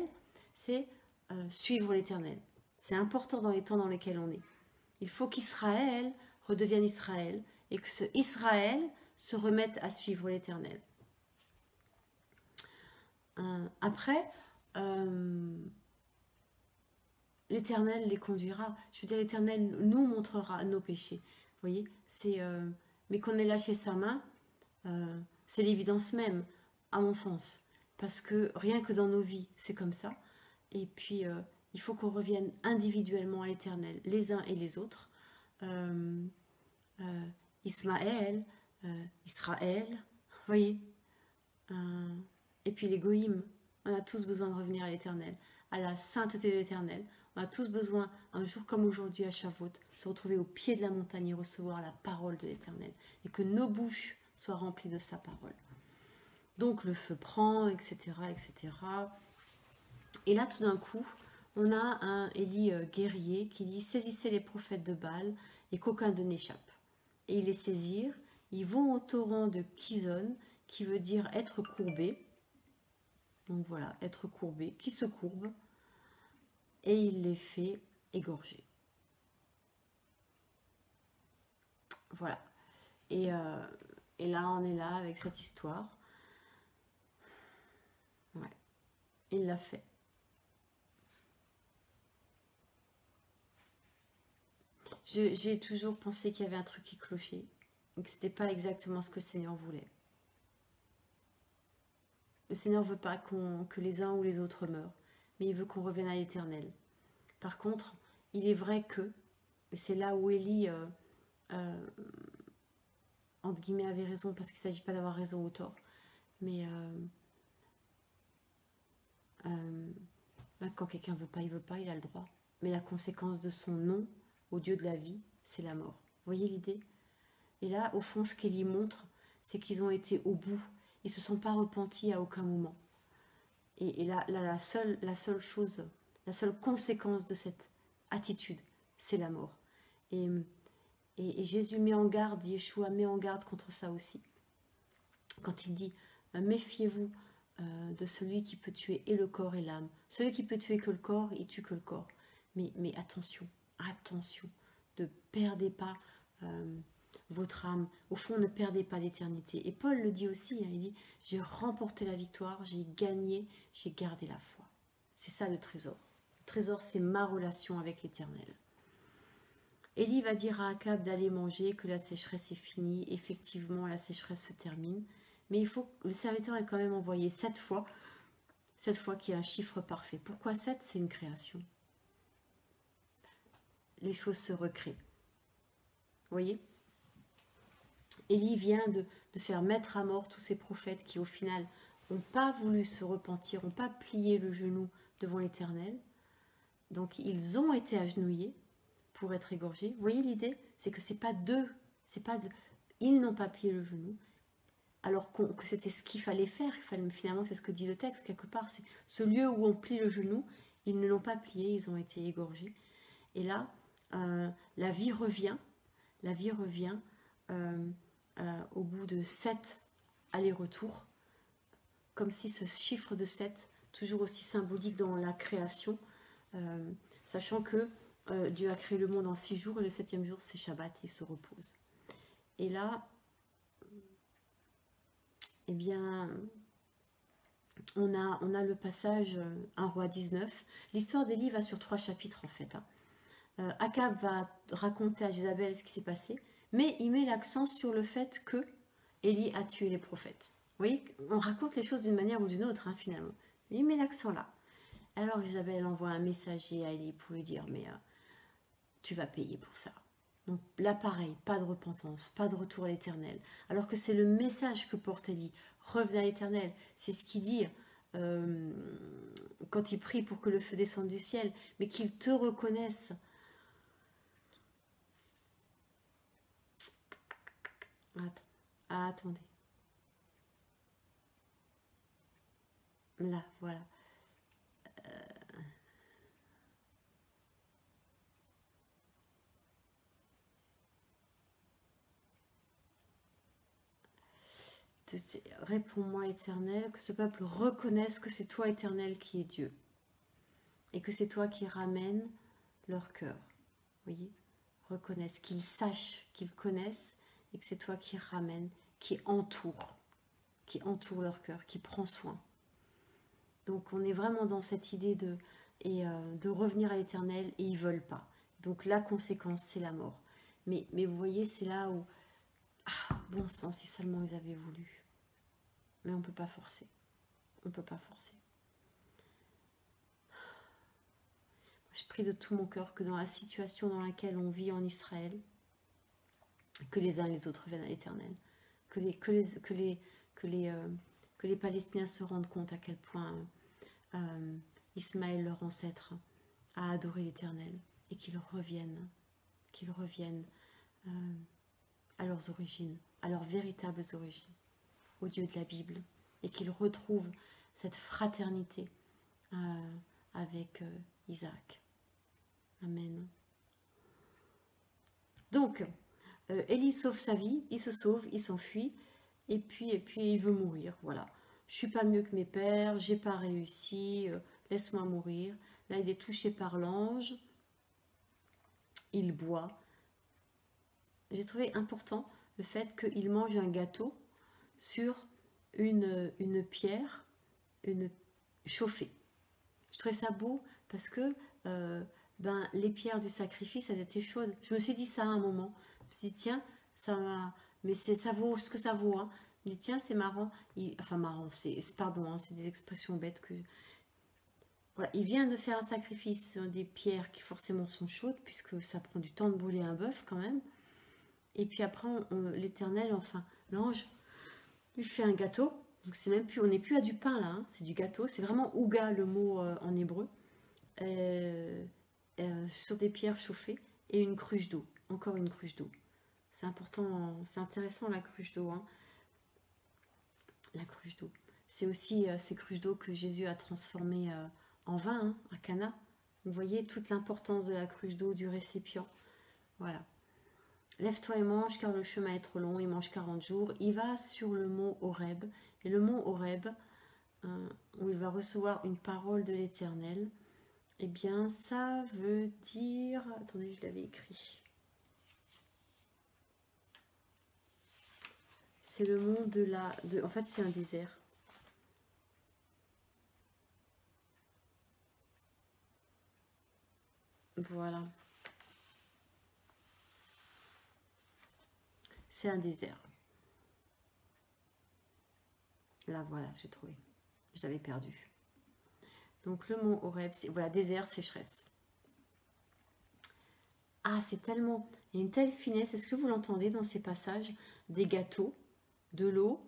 c'est suivre l'Éternel. C'est important dans les temps dans lesquels on est. Il faut qu'Israël redevienne Israël et que ce Israël se remette à suivre l'Éternel. Après, l'Éternel les conduira. Je veux dire, l'Éternel nous montrera nos péchés. Vous voyez, mais qu'on ait lâché sa main, c'est l'évidence même, à mon sens. Parce que rien que dans nos vies, c'est comme ça. Et puis, il faut qu'on revienne individuellement à l'Éternel, les uns et les autres. Ismaël, Israël, vous voyez. Et puis les goïms, on a tous besoin de revenir à l'Éternel, à la sainteté de l'Éternel. On a tous besoin, un jour comme aujourd'hui à Shavuot, se retrouver au pied de la montagne et recevoir la parole de l'Éternel. Et que nos bouches soient remplies de sa parole. Donc le feu prend, etc., etc. Et là, tout d'un coup, on a un Élie guerrier qui dit « Saisissez les prophètes de Baal et qu'aucun d'eux n'échappe. » Et ils les saisirent, ils vont au torrent de Kizon, qui veut dire être courbé. Donc voilà, être courbé, qui se courbe. Et il les fait égorger. Voilà. Et là, on est là avec cette histoire. Ouais. Il l'a fait. J'ai toujours pensé qu'il y avait un truc qui clochait. Et que ce n'était pas exactement ce que le Seigneur voulait. Le Seigneur ne veut pas que les uns ou les autres meurent. Mais il veut qu'on revienne à l'Éternel. Par contre, il est vrai que, et c'est là où Élie, entre guillemets, avait raison, parce qu'il ne s'agit pas d'avoir raison ou tort, mais quand quelqu'un ne veut pas, il a le droit. Mais la conséquence de son non au Dieu de la vie, c'est la mort. Vous voyez l'idée? Et là, au fond, ce qu'Élie montre, c'est qu'ils ont été au bout. Ils ne se sont pas repentis à aucun moment. Et là, la seule chose, la seule conséquence de cette attitude, c'est la mort. Et Jésus met en garde, Yeshua met en garde contre ça aussi. Quand il dit « Méfiez-vous de celui qui peut tuer et le corps et l'âme. Celui qui peut tuer que le corps, il tue que le corps. Mais attention, attention, ne perdez pas votre âme. Au fond, ne perdez pas l'éternité. » Et Paul le dit aussi, hein, il dit « J'ai remporté la victoire, j'ai gagné, j'ai gardé la foi. » C'est ça le trésor. Le trésor, c'est ma relation avec l'Éternel. Élie va dire à Akab d'aller manger, que la sécheresse est finie. Effectivement, la sécheresse se termine. Mais le serviteur est quand même envoyé 7 fois. 7 fois qui est un chiffre parfait. Pourquoi 7? C'est une création. Les choses se recréent. Vous voyez? Élie vient de faire mettre à mort tous ces prophètes qui, au final, n'ont pas voulu se repentir, n'ont pas plié le genou devant l'Éternel. Donc, ils ont été agenouillés pour être égorgés. Vous voyez l'idée? C'est que c'est pas d'eux, ils n'ont pas plié le genou, alors que c'était ce qu'il fallait faire. Finalement, c'est ce que dit le texte quelque part. C'est ce lieu où on plie le genou, ils ne l'ont pas plié, ils ont été égorgés. Et là, la vie revient. La vie revient au bout de 7 allers-retours, comme si ce chiffre de 7, toujours aussi symbolique dans la création, sachant que Dieu a créé le monde en 6 jours et le 7e jour c'est Shabbat et il se repose. Et là, eh bien, on a le passage 1 Roi 19. L'histoire d'Élie va sur 3 chapitres en fait. Akab va raconter à Jézabel ce qui s'est passé, mais il met l'accent sur le fait que Élie a tué les prophètes. Vous voyez, on raconte les choses d'une manière ou d'une autre, hein, finalement. Il met l'accent là. Alors Jézabel envoie un messager à Élie pour lui dire, mais tu vas payer pour ça. Donc là, pareil, pas de repentance, pas de retour à l'Éternel. Alors que c'est le message que porte Élie. Revenez à l'Éternel. C'est ce qu'il dit quand il prie pour que le feu descende du ciel, mais qu'il te reconnaisse. Attendez. Là, voilà. Réponds-moi, Éternel, que ce peuple reconnaisse que c'est toi, Éternel, qui est Dieu. Et que c'est toi qui ramènes leur cœur. Vous voyez, reconnaissent, qu'ils sachent, qu'ils connaissent, et que c'est toi qui ramène, qui entoure leur cœur, qui prend soin. Donc on est vraiment dans cette idée de revenir à l'Éternel, et ils ne veulent pas. Donc la conséquence, c'est la mort. Mais vous voyez, c'est là où, bon sang, si seulement ils avaient voulu. Mais on ne peut pas forcer. On ne peut pas forcer. Je prie de tout mon cœur que dans la situation dans laquelle on vit en Israël, que les uns et les autres viennent à l'Éternel. Que les Palestiniens se rendent compte à quel point Ismaël, leur ancêtre, a adoré l'Éternel, et qu'ils reviennent à leurs origines, à leurs véritables origines, au Dieu de la Bible, et qu'ils retrouvent cette fraternité avec Isaac. Amen. Donc, Élie sauve sa vie, il se sauve, il s'enfuit, et puis il veut mourir, voilà. Je suis pas mieux que mes pères, j'ai pas réussi, laisse-moi mourir. Là, il est touché par l'ange, il boit. J'ai trouvé important le fait qu'il mange un gâteau sur une pierre chauffée. Je trouvais ça beau parce que les pierres du sacrifice, elles étaient chaudes. Je me suis dit ça à un moment. Je me suis dit, tiens, mais ça vaut ce que ça vaut. Hein. Je me dis, tiens, c'est marrant. Marrant, pardon, hein, c'est des expressions bêtes que... Voilà, il vient de faire un sacrifice sur des pierres qui forcément sont chaudes, puisque ça prend du temps de brûler un bœuf quand même. Et puis après, l'Éternel, enfin, l'ange, il fait un gâteau. Donc c'est même plus, on n'est plus à du pain là, hein, c'est du gâteau. C'est vraiment ouga le mot en hébreu. Sur des pierres chauffées et une cruche d'eau. Encore une cruche d'eau. C'est important, c'est intéressant la cruche d'eau. Hein. La cruche d'eau. C'est aussi ces cruches d'eau que Jésus a transformées en vin hein, à Cana. Vous voyez toute l'importance de la cruche d'eau, du récipient. Voilà. Lève-toi et mange car le chemin est trop long. Il mange 40 jours. Il va sur le mont Horeb. Et le mont Horeb, où il va recevoir une parole de l'Éternel, eh bien ça veut dire... Attendez, je l'avais écrit. C'est le mont de la... En fait, c'est un désert. Voilà. C'est un désert. Là, voilà, j'ai trouvé. Je l'avais perdu. Donc, le mont Horeb, c'est... Voilà, désert, sécheresse. Ah, c'est tellement... Il y a une telle finesse. Est-ce que vous l'entendez dans ces passages? Des gâteaux, de l'eau,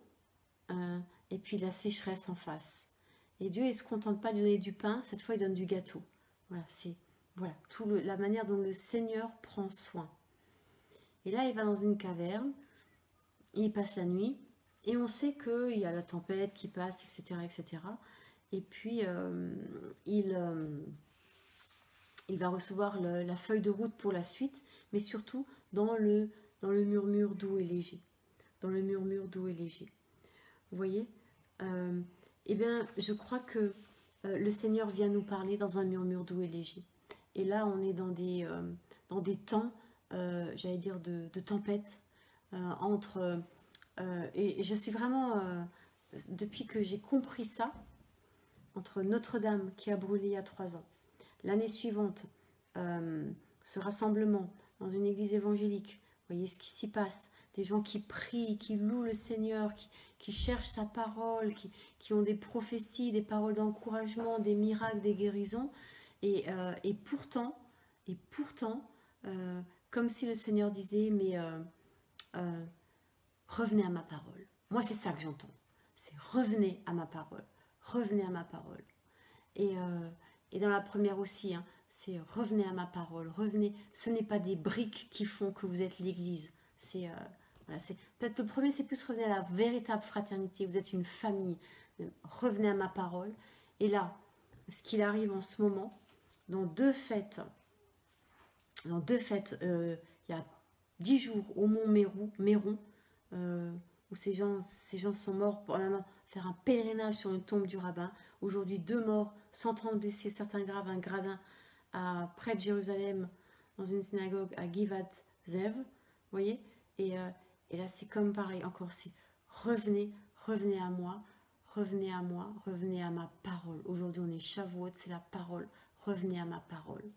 et puis la sécheresse en face. Et Dieu, il ne se contente pas de donner du pain. Cette fois, il donne du gâteau. Voilà, c'est... Voilà, la manière dont le Seigneur prend soin. Et là, il va dans une caverne, il passe la nuit, et on sait qu'il y a la tempête qui passe, etc. etc. Et puis, il va recevoir la feuille de route pour la suite, mais surtout dans le murmure doux et léger. Dans le murmure doux et léger. Vous voyez Eh bien, je crois que le Seigneur vient nous parler dans un murmure doux et léger. Et là, on est dans des temps, j'allais dire, de tempête, et je suis vraiment, depuis que j'ai compris ça, entre Notre-Dame qui a brûlé il y a 3 ans, l'année suivante, ce rassemblement dans une église évangélique, vous voyez ce qui s'y passe, des gens qui prient, qui louent le Seigneur, qui cherchent sa parole, qui ont des prophéties, des paroles d'encouragement, des miracles, des guérisons, et pourtant, comme si le Seigneur disait, mais revenez à ma parole. Moi, c'est ça que j'entends. C'est revenez à ma parole. Revenez à ma parole. Et dans la première aussi, hein, c'est revenez à ma parole. Revenez. Ce n'est pas des briques qui font que vous êtes l'Église. Voilà, peut-être le premier, c'est plus revenez à la véritable fraternité. Vous êtes une famille. Revenez à ma parole. Et là, ce qu'il arrive en ce moment, dans deux fêtes, il y a 10 jours au mont Méron, où ces gens sont morts pour faire un pèlerinage sur une tombe du rabbin. Aujourd'hui, 2 morts, 130 blessés, certains graves, près de Jérusalem, dans une synagogue à Givat Zev, vous voyez, et là c'est comme pareil, encore c'est revenez, revenez à moi, revenez à moi, revenez à ma parole. Aujourd'hui on est Shavuot, c'est la parole, revenez à ma parole.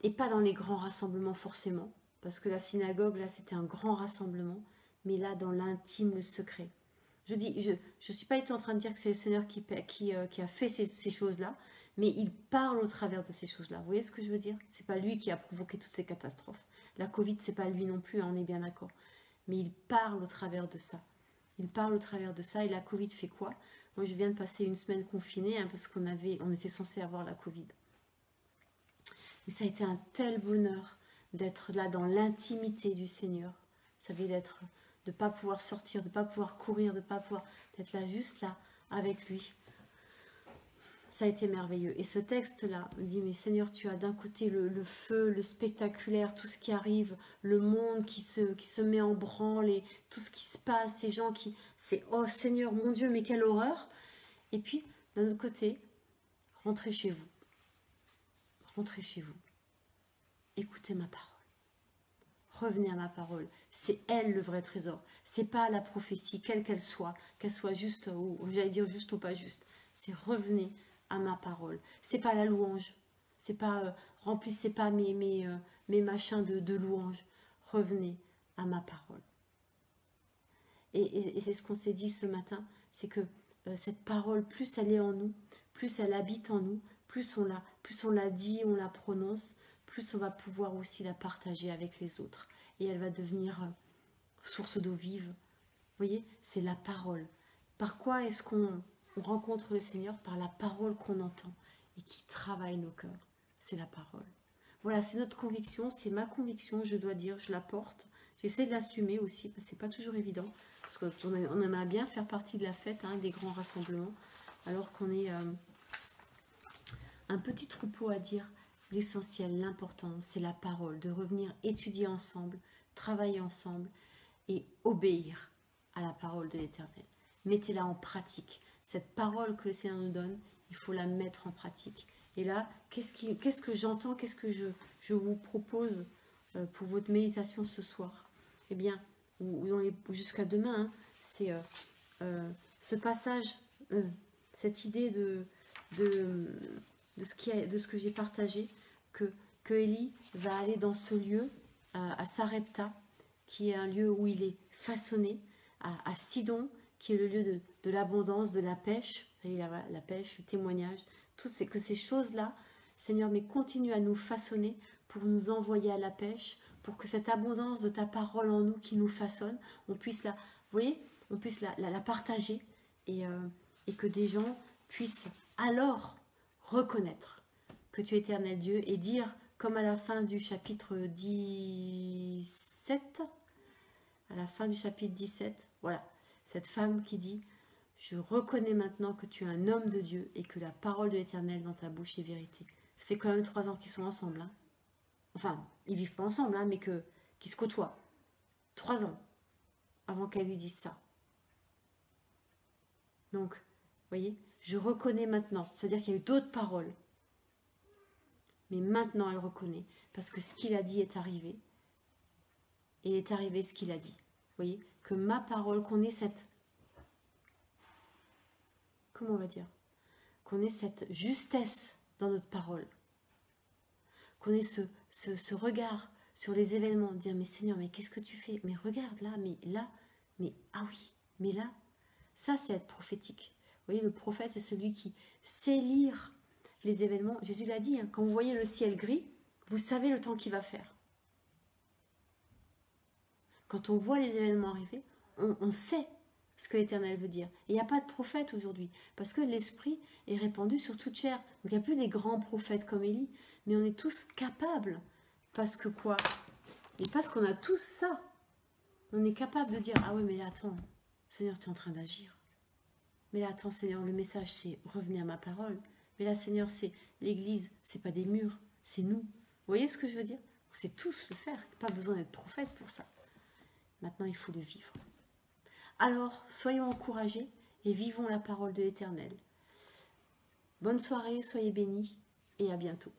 Et pas dans les grands rassemblements forcément, parce que la synagogue là c'était un grand rassemblement, mais là dans l'intime, le secret. Je suis pas du tout en train de dire que c'est le Seigneur qui a fait ces choses-là, mais il parle au travers de ces choses-là. Vous voyez ce que je veux dire? C'est pas lui qui a provoqué toutes ces catastrophes. La Covid, c'est pas lui non plus, hein, on est bien d'accord. Mais il parle au travers de ça. Il parle au travers de ça. Et la Covid fait quoi? Moi, je viens de passer une semaine confinée, hein, parce on était censé avoir la Covid. Mais ça a été un tel bonheur d'être là dans l'intimité du Seigneur. Vous savez, de ne pas pouvoir sortir, de ne pas pouvoir courir, de ne pas pouvoir d'être là, juste là, avec lui. Ça a été merveilleux. Et ce texte-là me dit, mais Seigneur, tu as d'un côté le feu, le spectaculaire, tout ce qui arrive, le monde qui se met en branle, et tout ce qui se passe, ces gens qui... C'est, oh Seigneur, mon Dieu, mais quelle horreur! Et puis, d'un autre côté, rentrez chez vous. Rentrez chez vous. Écoutez ma parole. Revenez à ma parole. C'est elle le vrai trésor. C'est pas la prophétie, quelle qu'elle soit juste, ou j'allais dire juste ou pas juste. C'est revenez à ma parole. C'est pas la louange. C'est pas remplissez pas mes machins de louange. Revenez à ma parole. Et c'est ce qu'on s'est dit ce matin, c'est que cette parole, plus elle est en nous, plus elle habite en nous, plus on la dit, on la prononce, plus on va pouvoir aussi la partager avec les autres. Et elle va devenir source d'eau vive. Vous voyez, c'est la parole. Par quoi est-ce qu'on rencontre le Seigneur? Par la parole qu'on entend et qui travaille nos cœurs. C'est la parole. Voilà, c'est notre conviction, c'est ma conviction, je dois dire, je la porte. J'essaie de l'assumer aussi, parce que c'est pas toujours évident. Parce qu'on aimerait bien faire partie de la fête, hein, des grands rassemblements, alors qu'on est un petit troupeau à dire l'essentiel, l'important, c'est la parole, de revenir étudier ensemble, travailler ensemble et obéir à la parole de l'Éternel. Mettez-la en pratique. Cette parole que le Seigneur nous donne, il faut la mettre en pratique. Et là, qu'est-ce que j'entends, qu'est-ce que je vous propose pour votre méditation ce soir? Eh bien, ou jusqu'à demain, hein, c'est ce passage, cette idée de ce que j'ai partagé, que Élie va aller dans ce lieu, à Sarepta, qui est un lieu où il est façonné, à Sidon, qui est le lieu de l'abondance, de la pêche, vous savez, la pêche, le témoignage, que ces choses-là, Seigneur, mais continue à nous façonner pour nous envoyer à la pêche, pour que cette abondance de ta parole en nous qui nous façonne, on puisse la, vous voyez, on puisse la partager et que des gens puissent alors reconnaître que tu es éternel Dieu et dire, comme à la fin du chapitre 17, à la fin du chapitre 17, voilà, cette femme qui dit, je reconnais maintenant que tu es un homme de Dieu et que la parole de l'Éternel dans ta bouche est vérité. Ça fait quand même 3 ans qu'ils sont ensemble. Hein. Enfin, ils vivent pas ensemble, hein, mais qu'ils se côtoient. 3 ans avant qu'elle lui dise ça. Donc, vous voyez, je reconnais maintenant. C'est-à-dire qu'il y a eu d'autres paroles. Mais maintenant, elle reconnaît. Parce que ce qu'il a dit est arrivé. Et est arrivé ce qu'il a dit. Vous voyez, que ma parole, qu'on ait cette... Comment on va dire? Qu'on ait cette justesse dans notre parole. Qu'on ait ce regard sur les événements. Dire, mais Seigneur, mais qu'est-ce que tu fais? Mais regarde là, mais ah oui, mais là, ça c'est être prophétique. Vous voyez, le prophète est celui qui sait lire les événements. Jésus l'a dit, hein, quand vous voyez le ciel gris, vous savez le temps qu'il va faire. Quand on voit les événements arriver, on sait ce que l'Éternel veut dire. Et il n'y a pas de prophète aujourd'hui, parce que l'Esprit est répandu sur toute chair. Donc il n'y a plus des grands prophètes comme Élie, mais on est tous capables, parce que quoi? Et parce qu'on a tous ça, on est capable de dire, ah ouais, mais là, attends, Seigneur, tu es en train d'agir. Mais là, attends, Seigneur, le message, c'est revenez à ma parole. Mais là, Seigneur, c'est l'église, c'est pas des murs, c'est nous. Vous voyez ce que je veux dire? On sait tous le faire, pas besoin d'être prophète pour ça. Maintenant, il faut le vivre. Alors, soyons encouragés et vivons la parole de l'Éternel. Bonne soirée, soyez bénis et à bientôt.